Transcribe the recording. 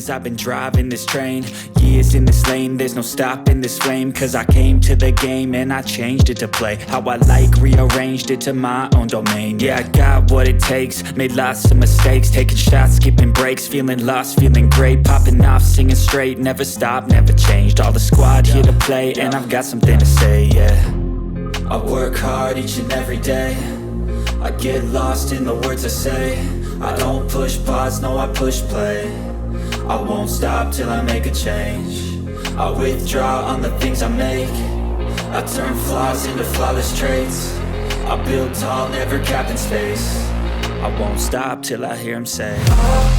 years I've been driving this train, years in this lane, there's no stopping this flame. Cause I came to the game and I changed it to play how I like, rearranged it to my own domain. Yeah, I got what it takes, made lots of mistakes, taking shots, skipping breaks, feeling lost, feeling great, popping off, singing straight, never stopped, never changed. All the squad here to play and I've got something to say, yeah. I work hard each and every day, I get lost in the words I say. I don't push pause, no I push play. I won't stop till I make a change. I withdraw on the things I make. I turn flaws into flawless traits. I build tall, never capped in space. I won't stop till I hear him say, oh.